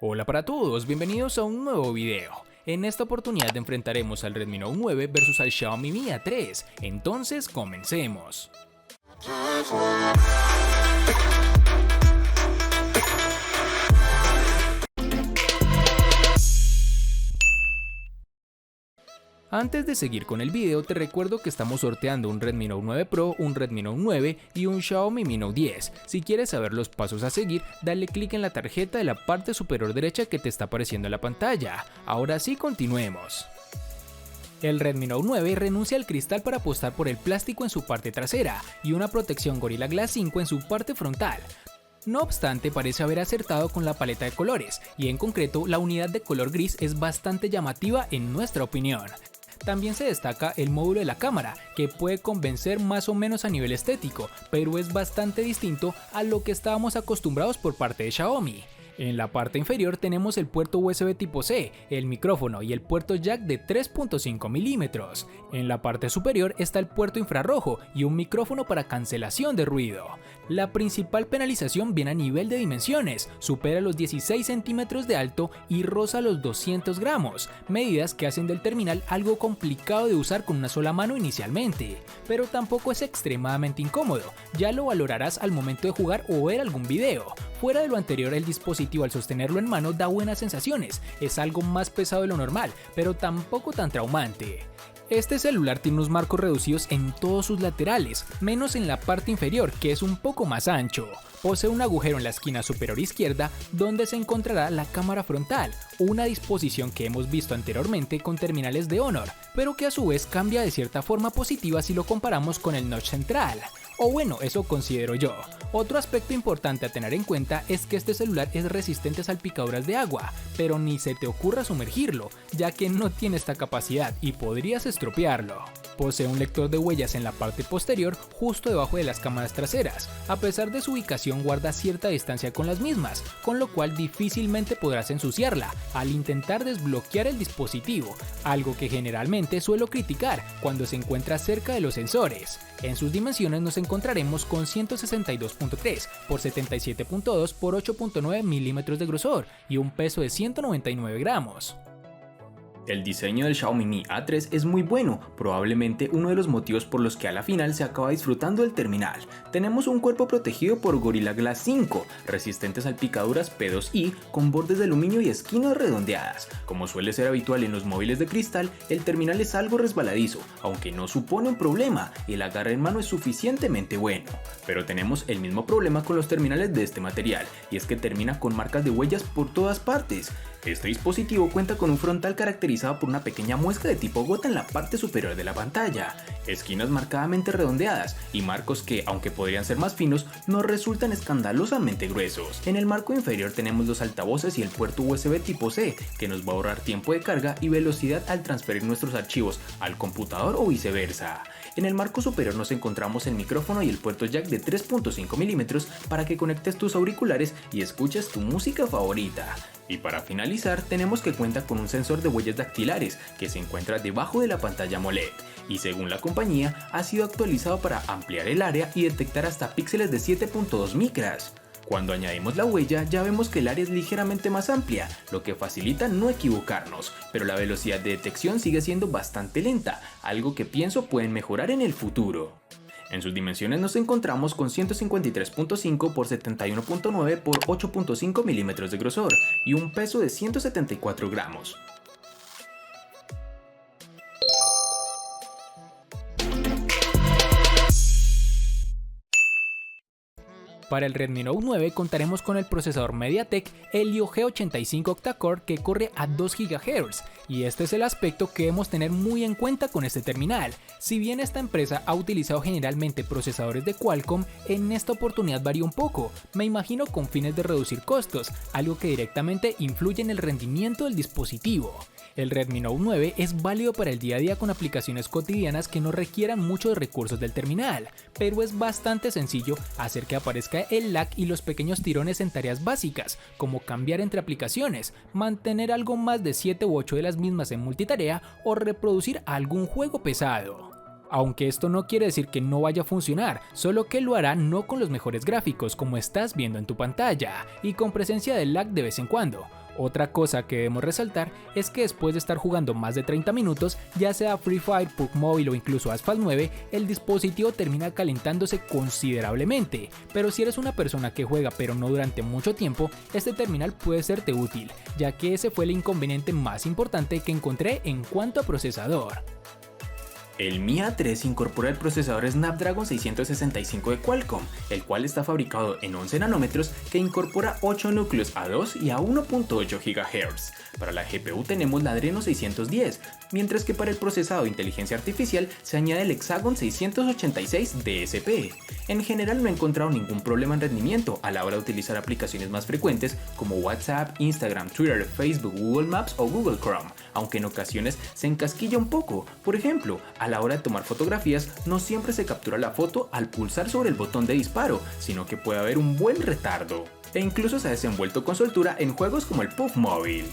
Hola para todos, bienvenidos a un nuevo video. En esta oportunidad enfrentaremos al Redmi Note 9 versus al Xiaomi Mi A3, entonces comencemos. Antes de seguir con el video, te recuerdo que estamos sorteando un Redmi Note 9 Pro, un Redmi Note 9 y un Xiaomi Mi Note 10. Si quieres saber los pasos a seguir, dale clic en la tarjeta de la parte superior derecha que te está apareciendo en la pantalla. Ahora sí, continuemos. El Redmi Note 9 renuncia al cristal para apostar por el plástico en su parte trasera y una protección Gorilla Glass 5 en su parte frontal. No obstante, parece haber acertado con la paleta de colores, y en concreto la unidad de color gris es bastante llamativa en nuestra opinión. También se destaca el módulo de la cámara, que puede convencer más o menos a nivel estético, pero es bastante distinto a lo que estábamos acostumbrados por parte de Xiaomi. En la parte inferior tenemos el puerto USB tipo C, el micrófono y el puerto jack de 3.5 mm. En la parte superior está el puerto infrarrojo y un micrófono para cancelación de ruido. La principal penalización viene a nivel de dimensiones, supera los 16 centímetros de alto y roza los 200 gramos, medidas que hacen del terminal algo complicado de usar con una sola mano inicialmente, pero tampoco es extremadamente incómodo, ya lo valorarás al momento de jugar o ver algún video. Fuera de lo anterior, el dispositivo al sostenerlo en mano da buenas sensaciones, es algo más pesado de lo normal, pero tampoco tan traumante. Este celular tiene unos marcos reducidos en todos sus laterales, menos en la parte inferior, que es un poco más ancho. Posee un agujero en la esquina superior izquierda donde se encontrará la cámara frontal, una disposición que hemos visto anteriormente con terminales de Honor, pero que a su vez cambia de cierta forma positiva si lo comparamos con el notch central. O bueno, eso considero yo. Otro aspecto importante a tener en cuenta es que este celular es resistente a salpicaduras de agua, pero ni se te ocurra sumergirlo, ya que no tiene esta capacidad y podrías estropearlo. Posee un lector de huellas en la parte posterior, justo debajo de las cámaras traseras. A pesar de su ubicación, guarda cierta distancia con las mismas, con lo cual difícilmente podrás ensuciarla al intentar desbloquear el dispositivo, algo que generalmente suelo criticar cuando se encuentra cerca de los sensores. En sus dimensiones nos encontraremos con 162.3 por 77.2 por 8.9 milímetros de grosor y un peso de 199 gramos. El diseño del Xiaomi Mi A3 es muy bueno, probablemente uno de los motivos por los que a la final se acaba disfrutando del terminal. Tenemos un cuerpo protegido por Gorilla Glass 5, resistente a salpicaduras P2i, con bordes de aluminio y esquinas redondeadas. Como suele ser habitual en los móviles de cristal, el terminal es algo resbaladizo, aunque no supone un problema, el agarre en mano es suficientemente bueno. Pero tenemos el mismo problema con los terminales de este material, y es que termina con marcas de huellas por todas partes. Este dispositivo cuenta con un frontal caracterizado por una pequeña muesca de tipo gota en la parte superior de la pantalla, esquinas marcadamente redondeadas y marcos que, aunque podrían ser más finos, no resultan escandalosamente gruesos. En el marco inferior tenemos los altavoces y el puerto USB tipo C, que nos va a ahorrar tiempo de carga y velocidad al transferir nuestros archivos al computador o viceversa. En el marco superior nos encontramos el micrófono y el puerto jack de 3.5 mm para que conectes tus auriculares y escuches tu música favorita. Y para finalizar, tenemos que cuenta con un sensor de huellas dactilares que se encuentra debajo de la pantalla AMOLED y según la compañía ha sido actualizado para ampliar el área y detectar hasta píxeles de 7.2 micras. Cuando añadimos la huella ya vemos que el área es ligeramente más amplia, lo que facilita no equivocarnos, pero la velocidad de detección sigue siendo bastante lenta, algo que pienso pueden mejorar en el futuro. En sus dimensiones nos encontramos con 153.5 por 71.9 por 8.5 milímetros de grosor y un peso de 174 gramos. Para el Redmi Note 9 contaremos con el procesador MediaTek Helio G85 octa-core que corre a 2 GHz, y este es el aspecto que debemos tener muy en cuenta con este terminal. Si bien esta empresa ha utilizado generalmente procesadores de Qualcomm, en esta oportunidad varía un poco, me imagino con fines de reducir costos, algo que directamente influye en el rendimiento del dispositivo. El Redmi Note 9 es válido para el día a día con aplicaciones cotidianas que no requieran muchos recursos del terminal, pero es bastante sencillo hacer que aparezca el lag y los pequeños tirones en tareas básicas, como cambiar entre aplicaciones, mantener algo más de 7 u 8 de las mismas en multitarea o reproducir algún juego pesado. Aunque esto no quiere decir que no vaya a funcionar, solo que lo hará no con los mejores gráficos como estás viendo en tu pantalla y con presencia de lag de vez en cuando. Otra cosa que debemos resaltar es que después de estar jugando más de 30 minutos, ya sea Free Fire, PUBG Mobile o incluso Asphalt 9, el dispositivo termina calentándose considerablemente. Pero si eres una persona que juega pero no durante mucho tiempo, este terminal puede serte útil, ya que ese fue el inconveniente más importante que encontré en cuanto a procesador. El Mi A3 incorpora el procesador Snapdragon 665 de Qualcomm, el cual está fabricado en 11 nanómetros que incorpora 8 núcleos A2 y a 1.8 GHz. Para la GPU tenemos la Adreno 610, mientras que para el procesado de inteligencia artificial se añade el Hexagon 686 DSP. En general no he encontrado ningún problema en rendimiento a la hora de utilizar aplicaciones más frecuentes como WhatsApp, Instagram, Twitter, Facebook, Google Maps o Google Chrome, aunque en ocasiones se encasquilla un poco. Por ejemplo, a la hora de tomar fotografías no siempre se captura la foto al pulsar sobre el botón de disparo, sino que puede haber un buen retardo. E incluso se ha desenvuelto con soltura en juegos como el PUBG Mobile.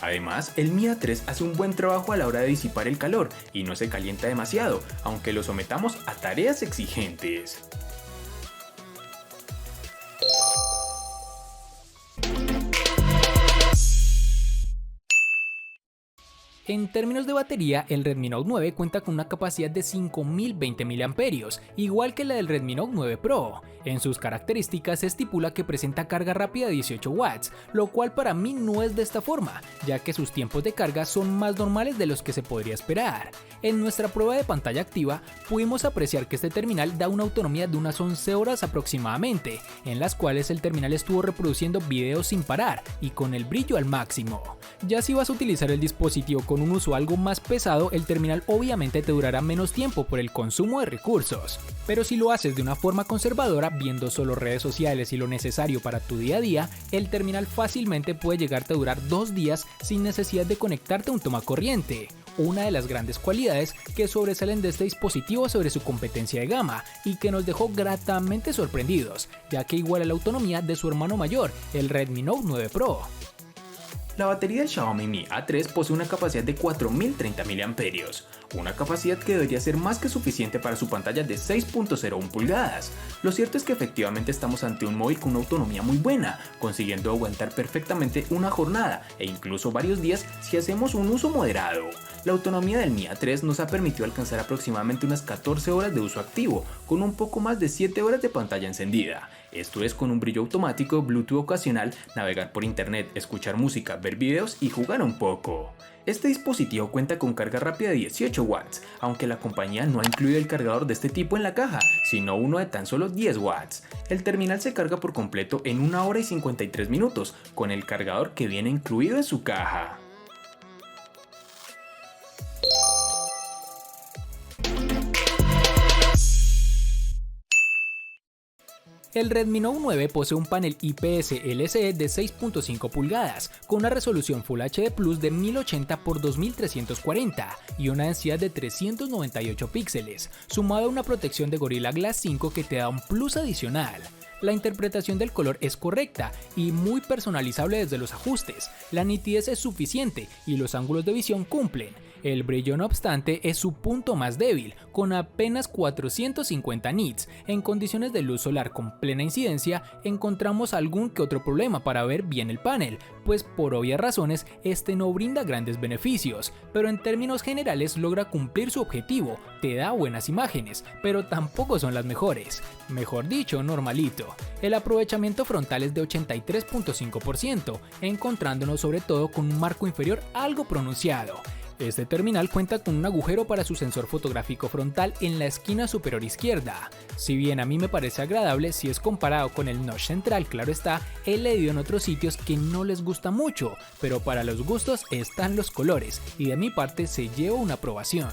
Además, el Mi A3 hace un buen trabajo a la hora de disipar el calor y no se calienta demasiado, aunque lo sometamos a tareas exigentes. En términos de batería, el Redmi Note 9 cuenta con una capacidad de 5020 mAh, igual que la del Redmi Note 9 Pro. En sus características se estipula que presenta carga rápida de 18 watts, lo cual para mí no es de esta forma, ya que sus tiempos de carga son más normales de los que se podría esperar. En nuestra prueba de pantalla activa, pudimos apreciar que este terminal da una autonomía de unas 11 horas aproximadamente, en las cuales el terminal estuvo reproduciendo videos sin parar y con el brillo al máximo. Ya si vas a utilizar el dispositivo con un uso algo más pesado, el terminal obviamente te durará menos tiempo por el consumo de recursos. Pero si lo haces de una forma conservadora, viendo solo redes sociales y lo necesario para tu día a día, el terminal fácilmente puede llegarte a durar 2 días sin necesidad de conectarte a un tomacorriente. Una de las grandes cualidades que sobresalen de este dispositivo sobre su competencia de gama y que nos dejó gratamente sorprendidos, ya que iguala la autonomía de su hermano mayor, el Redmi Note 9 Pro. La batería del Xiaomi Mi A3 posee una capacidad de 4030 mAh, una capacidad que debería ser más que suficiente para su pantalla de 6.01 pulgadas. Lo cierto es que efectivamente estamos ante un móvil con una autonomía muy buena, consiguiendo aguantar perfectamente una jornada e incluso varios días si hacemos un uso moderado. La autonomía del Mi A3 nos ha permitido alcanzar aproximadamente unas 14 horas de uso activo, con un poco más de 7 horas de pantalla encendida. Esto es con un brillo automático, Bluetooth ocasional, navegar por internet, escuchar música, ver videos y jugar un poco. Este dispositivo cuenta con carga rápida de 18 watts, aunque la compañía no ha incluido el cargador de este tipo en la caja, sino uno de tan solo 10 watts. El terminal se carga por completo en 1 hora y 53 minutos, con el cargador que viene incluido en su caja. El Redmi Note 9 posee un panel IPS LCD de 6.5 pulgadas, con una resolución Full HD Plus de 1080 x 2340 y una densidad de 398 píxeles, sumado a una protección de Gorilla Glass 5 que te da un plus adicional. La interpretación del color es correcta y muy personalizable desde los ajustes, la nitidez es suficiente y los ángulos de visión cumplen. El brillo, no obstante, es su punto más débil, con apenas 450 nits. En condiciones de luz solar con plena incidencia, encontramos algún que otro problema para ver bien el panel, pues por obvias razones este no brinda grandes beneficios, pero en términos generales logra cumplir su objetivo, te da buenas imágenes, pero tampoco son las mejores. Mejor dicho, normalito. El aprovechamiento frontal es de 83.5%, encontrándonos sobre todo con un marco inferior algo pronunciado. Este terminal cuenta con un agujero para su sensor fotográfico frontal en la esquina superior izquierda. Si bien a mí me parece agradable si es comparado con el notch central, claro está, he leído en otros sitios que no les gusta mucho, pero para los gustos están los colores y de mi parte se lleva una aprobación.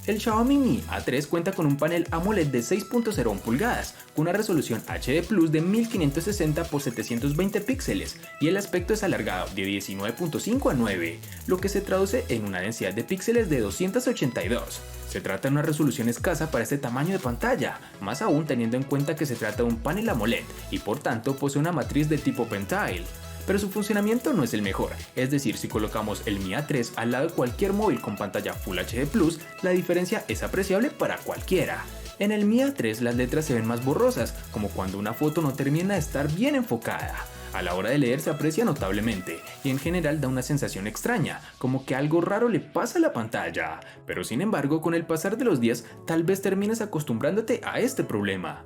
El Xiaomi Mi A3 cuenta con un panel AMOLED de 6.01 pulgadas, con una resolución HD Plus de 1560 x 720 píxeles y el aspecto es alargado de 19.5 a 9, lo que se traduce en una densidad de píxeles de 282. Se trata de una resolución escasa para este tamaño de pantalla, más aún teniendo en cuenta que se trata de un panel AMOLED y por tanto posee una matriz de tipo Pentile. Pero su funcionamiento no es el mejor, es decir, si colocamos el Mi A3 al lado de cualquier móvil con pantalla Full HD Plus, la diferencia es apreciable para cualquiera. En el Mi A3 las letras se ven más borrosas, como cuando una foto no termina de estar bien enfocada. A la hora de leer se aprecia notablemente y en general da una sensación extraña, como que algo raro le pasa a la pantalla, pero sin embargo con el pasar de los días tal vez termines acostumbrándote a este problema.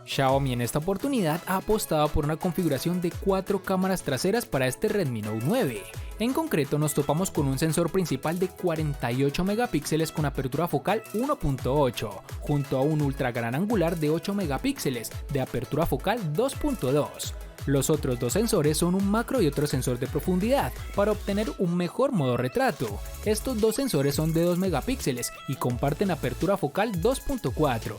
Xiaomi en esta oportunidad ha apostado por una configuración de 4 cámaras traseras para este Redmi Note 9. En concreto nos topamos con un sensor principal de 48 megapíxeles con apertura focal 1.8, junto a un ultra gran angular de 8 megapíxeles de apertura focal 2.2. Los otros dos sensores son un macro y otro sensor de profundidad para obtener un mejor modo retrato. Estos dos sensores son de 2 megapíxeles y comparten apertura focal 2.4.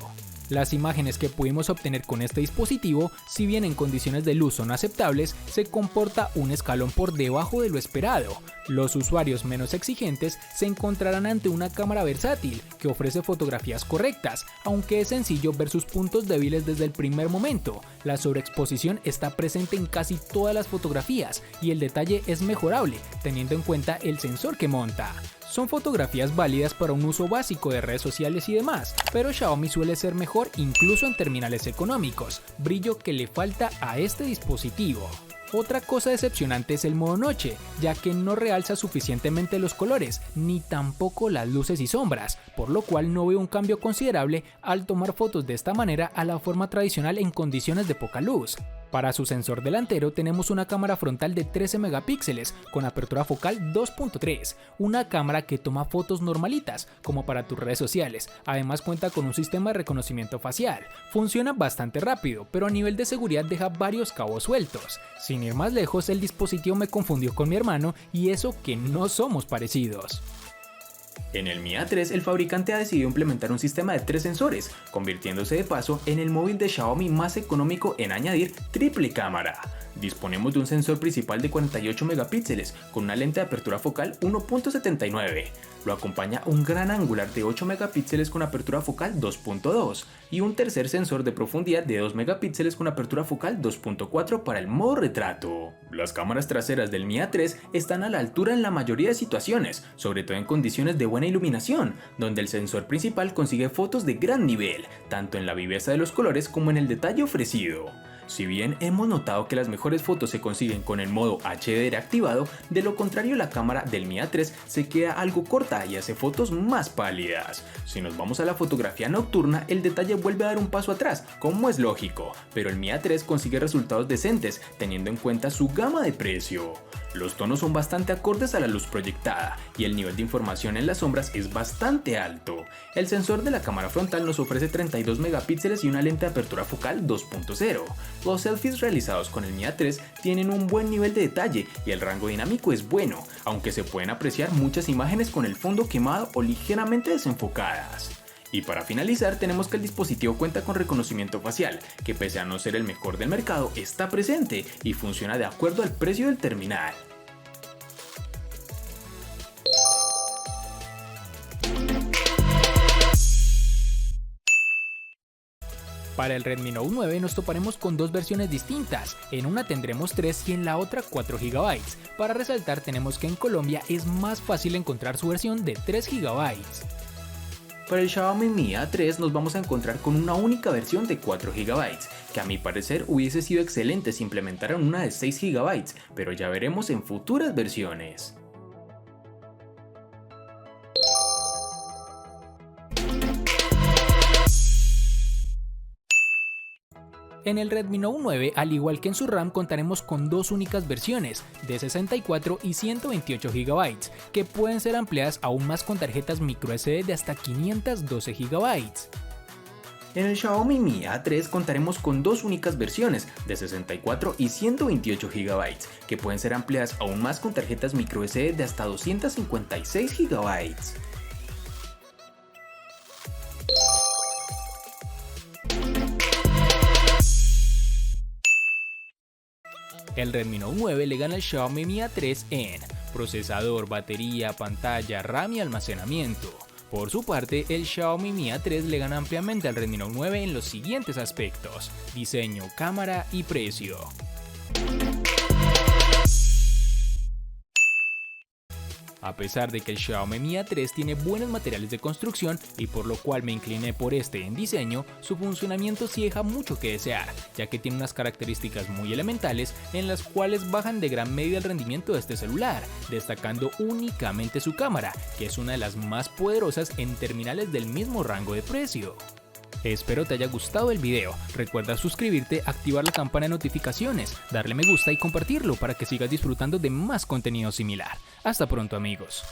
Las imágenes que pudimos obtener con este dispositivo, si bien en condiciones de luz son aceptables, se comporta un escalón por debajo de lo esperado. Los usuarios menos exigentes se encontrarán ante una cámara versátil que ofrece fotografías correctas, aunque es sencillo ver sus puntos débiles desde el primer momento. La sobreexposición está presente en casi todas las fotografías y el detalle es mejorable teniendo en cuenta el sensor que monta. Son fotografías válidas para un uso básico de redes sociales y demás, pero Xiaomi suele ser mejor incluso en terminales económicos, brillo que le falta a este dispositivo. Otra cosa decepcionante es el modo noche, ya que no realza suficientemente los colores, ni tampoco las luces y sombras, por lo cual no veo un cambio considerable al tomar fotos de esta manera a la forma tradicional en condiciones de poca luz. Para su sensor delantero tenemos una cámara frontal de 13 megapíxeles con apertura focal 2.3, una cámara que toma fotos normalitas como para tus redes sociales, además cuenta con un sistema de reconocimiento facial, funciona bastante rápido pero a nivel de seguridad deja varios cabos sueltos. Sin ir más lejos, el dispositivo me confundió con mi hermano y eso que no somos parecidos. En el Mi A3 el fabricante ha decidido implementar un sistema de 3 sensores, convirtiéndose de paso en el móvil de Xiaomi más económico en añadir triple cámara. Disponemos de un sensor principal de 48 megapíxeles con una lente de apertura focal 1.79. Lo acompaña un gran angular de 8 megapíxeles con apertura focal 2.2 y un tercer sensor de profundidad de 2 megapíxeles con apertura focal 2.4 para el modo retrato. Las cámaras traseras del Mi A3 están a la altura en la mayoría de situaciones, sobre todo en condiciones de buena iluminación, donde el sensor principal consigue fotos de gran nivel, tanto en la viveza de los colores como en el detalle ofrecido. Si bien hemos notado que las mejores fotos se consiguen con el modo HDR activado, de lo contrario la cámara del Mi A3 se queda algo corta y hace fotos más pálidas. Si nos vamos a la fotografía nocturna, el detalle vuelve a dar un paso atrás, como es lógico, pero el Mi A3 consigue resultados decentes teniendo en cuenta su gama de precio. Los tonos son bastante acordes a la luz proyectada y el nivel de información en las sombras es bastante alto. El sensor de la cámara frontal nos ofrece 32 megapíxeles y una lente de apertura focal 2.0. Los selfies realizados con el Mi A3 tienen un buen nivel de detalle y el rango dinámico es bueno, aunque se pueden apreciar muchas imágenes con el fondo quemado o ligeramente desenfocadas. Y para finalizar tenemos que el dispositivo cuenta con reconocimiento facial, que pese a no ser el mejor del mercado, está presente y funciona de acuerdo al precio del terminal. Para el Redmi Note 9 nos toparemos con dos versiones distintas, en una tendremos 3 y en la otra 4 GB. Para resaltar tenemos que en Colombia es más fácil encontrar su versión de 3 GB. Para el Xiaomi Mi A3 nos vamos a encontrar con una única versión de 4 GB, que a mi parecer hubiese sido excelente si implementaran una de 6 GB, pero ya veremos en futuras versiones. En el Redmi Note 9, al igual que en su RAM, contaremos con dos únicas versiones, de 64 y 128 GB, que pueden ser ampliadas aún más con tarjetas microSD de hasta 512 GB. En el Xiaomi Mi A3 contaremos con dos únicas versiones, de 64 y 128 GB, que pueden ser ampliadas aún más con tarjetas microSD de hasta 256 GB. El Redmi Note 9 le gana al Xiaomi Mi A3 en procesador, batería, pantalla, RAM y almacenamiento. Por su parte, el Xiaomi Mi A3 le gana ampliamente al Redmi Note 9 en los siguientes aspectos: diseño, cámara y precio. A pesar de que el Xiaomi Mi A3 tiene buenos materiales de construcción y por lo cual me incliné por este en diseño, su funcionamiento sí deja mucho que desear, ya que tiene unas características muy elementales en las cuales bajan de gran medida el rendimiento de este celular, destacando únicamente su cámara, que es una de las más poderosas en terminales del mismo rango de precio. Espero te haya gustado el video, recuerda suscribirte, activar la campana de notificaciones, darle me gusta y compartirlo para que sigas disfrutando de más contenido similar. Hasta pronto amigos.